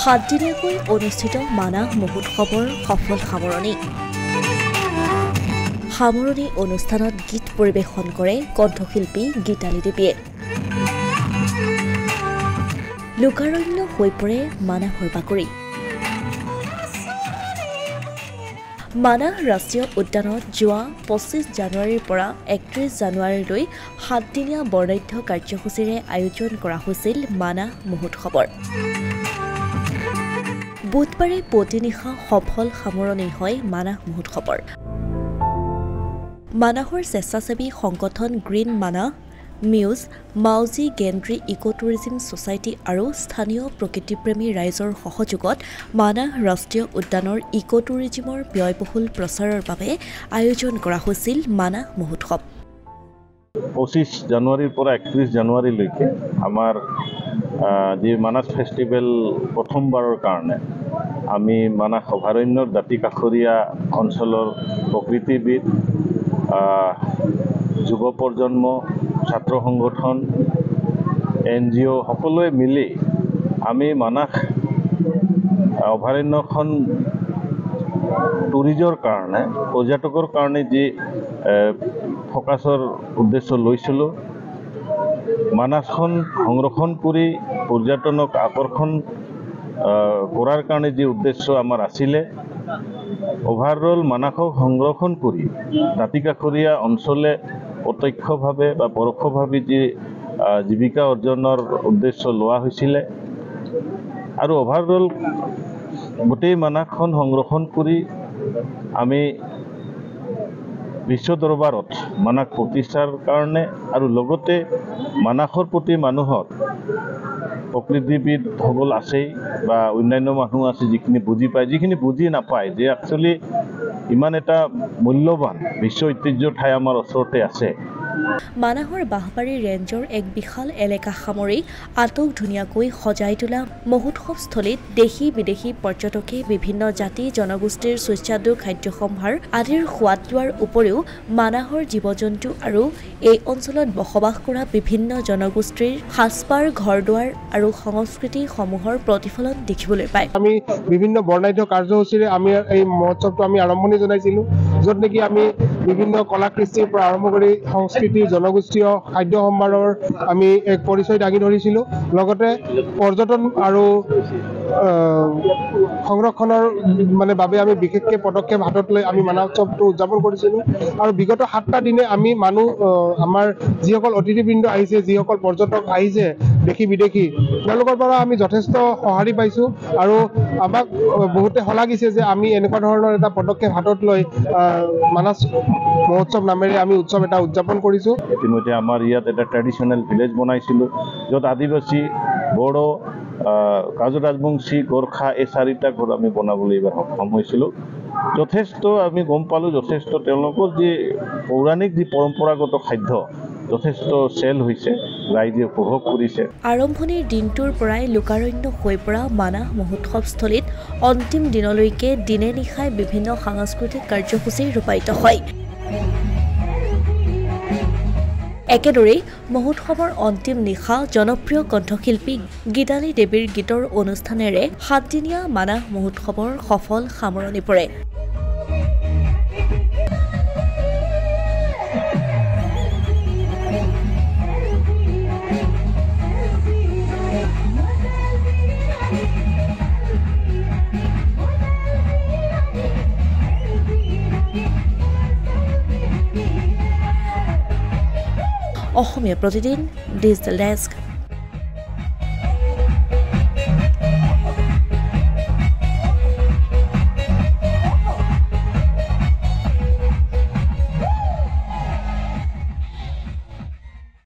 সাতদিনীয়াকৈ অনুষ্ঠিত মানাহ মহোৎসৱৰ সফল সামৰণি অনুষ্ঠানত গীত পৰিৱেশন কৰে কণ্ঠশিল্পী গীতালি দেৱীয়ে। লোকাৰণ্য হৈ পৰে মানাহৰ বাকৰি। মানাহ ৰাষ্ট্ৰীয় উদ্যানত যোৱা 25 জানুৱাৰীৰ পৰা 31 জানুৱাৰীলৈ 7দিনীয়া বৰ্ণাঢ্য কাৰ্যসূচীৰে আয়োজন কৰা হৈছিল মানাহ মহোৎসৱৰ। বুধবাৰে পুৱতিনিশা সফল সামৰণি হয় মানাহ মহোৎসৱৰ। মানাহৰ স্বেচ্ছাসেৱী সংগঠন গ্ৰীণ মানাহ, মিউজ, মাউজি গেণ্ড্ৰি ইকো টুৰিজম ছ'চাইটি আৰু স্থানীয় প্ৰকৃতিপ্ৰেমী ৰাইজৰ সহযোগত মানাহ ৰাষ্ট্ৰীয় উদ্যানৰ ইকো টুৰিজমৰ ব্যয়বহুল প্ৰচাৰৰ বাবে আয়োজন কৰা হৈছিল মানাহ মহোৎসৱ। 25 জানুৱাৰীৰ পৰা 31 জানুৱাৰীলৈকে আমাৰ যি মানাহ ফেষ্টিভেল প্ৰথমবাৰৰ কাৰণে আমি মানাহ অভয়াৰণ্যৰ দাঁতি কাষৰীয়া অঞ্চলৰ প্ৰকৃতিবিদ, যুৱ প্ৰজন্ম, ছাত্ৰ সংগঠন, NGO সকলোৱে মিলি আমি মানাহ অভয়াৰণ্যখন টুৰিজৰ কাৰণে, পৰ্যটকৰ কাৰণে যি ফকাছৰ উদ্দেশ্য লৈছিলোঁ, মানাহখন সংৰক্ষণ কৰি পৰ্যটনক আকৰ্ষণ কৰাৰ কাৰণে যি উদ্দেশ্য আমাৰ আছিলে, অভাৰঅল মানাহক সংৰক্ষণ কৰি দাঁতিকাষৰীয়া অঞ্চলে প্ৰত্যক্ষভাৱে বা পৰোক্ষভাৱে যি জীৱিকা অৰ্জনৰ উদ্দেশ্য লোৱা হৈছিলে আৰু অভাৰঅল গোটেই মানাহখন সংৰক্ষণ কৰি আমি বিশ্ব দৰবাৰত মানাহ প্ৰতিষ্ঠাৰ কাৰণে আৰু লগতে মানাহৰ প্ৰতি মানুহৰ প্ৰকৃতিবিদসকল আছেই বা অন্যান্য মানুহ আছে যিখিনি বুজি পায়, যিখিনি বুজি নাপায় যে একচুৱেলি ইমান এটা মূল্যৱান বিশ্ব ঐতিহ্যৰ ঠাই আমাৰ ওচৰতে আছে। মানাহৰ বাঁহবাৰী ৰেঞ্জৰ এক বিশাল এলেকা সামৰি আটক ধুনীয়াকৈ সজাই তোলা মহোৎসৱস্থলীত দেশী বিদেশী পৰ্যটকে বিভিন্ন জাতি জনগোষ্ঠীৰ সুস্বাদু খাদ্য সম্ভাৰ আদিৰ সোৱাদ লোৱাৰ উপৰিও মানাহৰ জীৱ-জন্তু আৰু এই অঞ্চলত বসবাস কৰা বিভিন্ন জনগোষ্ঠীৰ সাজপাৰ, ঘৰ-দুৱাৰ আৰু সংস্কৃতিসমূহৰ প্ৰতিফলন দেখিবলৈ পায়। আমি বিভিন্ন বৰ্ণাঢ্য কাৰ্যসূচীৰে আমি এই মহোৎসৱটো আমি আৰম্ভণি জনাইছিলোঁ, য'ত নেকি আমি বিভিন্ন কলা-কৃষ্টিৰ পৰা আৰম্ভ কৰি সংস্কৃতি, জনগোষ্ঠীয় খাদ্য সম্ভাৰৰ আমি এক পৰিচয় দাঙি ধৰিছিলোঁ। লগতে পৰ্যটন আৰু সংৰক্ষণৰ বাবে আমি বিশেষকৈ পদক্ষেপ হাতত লৈ আমি মানাহ উৎসৱটো উদযাপন কৰিছিলোঁ। আৰু বিগত 7টা দিনে আমি আমাৰ যিসকল অতিথিবৃন্দ আহিছে, যিসকল পৰ্যটক আহিছে দেশী বিদেশী, তেওঁলোকৰ পৰা আমি যথেষ্ট সঁহাৰি পাইছোঁ আৰু আমাক বহুতে শলাগিছে যে আমি এনেকুৱা ধৰণৰ এটা পদক্ষেপ হাতত লৈ মানাহ মহোৎসৱ নামেৰে আমি উৎসৱ এটা উদযাপন কৰিছোঁ। ইতিমধ্যে আমাৰ ইয়াত এটা ট্ৰেডিশ্যনেল ভিলেজ বনাইছিলোঁ, য'ত আদিবাসী, বড়ো, কাজু ৰাজবংশী, গোৰ্খা এই 4টা ঘৰ আমি বনাবলৈ এইবাৰ সক্ষম হৈছিলোঁ। যথেষ্ট আমি গম পালোঁ, যথেষ্ট তেওঁলোকৰ যি পৌৰাণিক যি পৰম্পৰাগত খাদ্য যথেষ্ট চেল হৈছে, ৰাইজে উপভোগ কৰিছে। আৰম্ভণিৰ দিনটোৰ পৰাই লোকাৰণ্য হৈ পৰা মানাহ মহোৎসৱস্থলীত অন্তিম দিনলৈকে দিনে নিশাই বিভিন্ন সাংস্কৃতিক কাৰ্যসূচী ৰূপায়িত হয়। একেদৰেই মহোৎসৱৰ অন্তিম নিশা জনপ্ৰিয় কণ্ঠশিল্পী গীতালি দেৱীৰ গীতৰ অনুষ্ঠানেৰে 7দিনীয়া মানাহ মহোৎসৱৰ সফল সামৰণি পৰে। Asomiya Pratidin digital desk.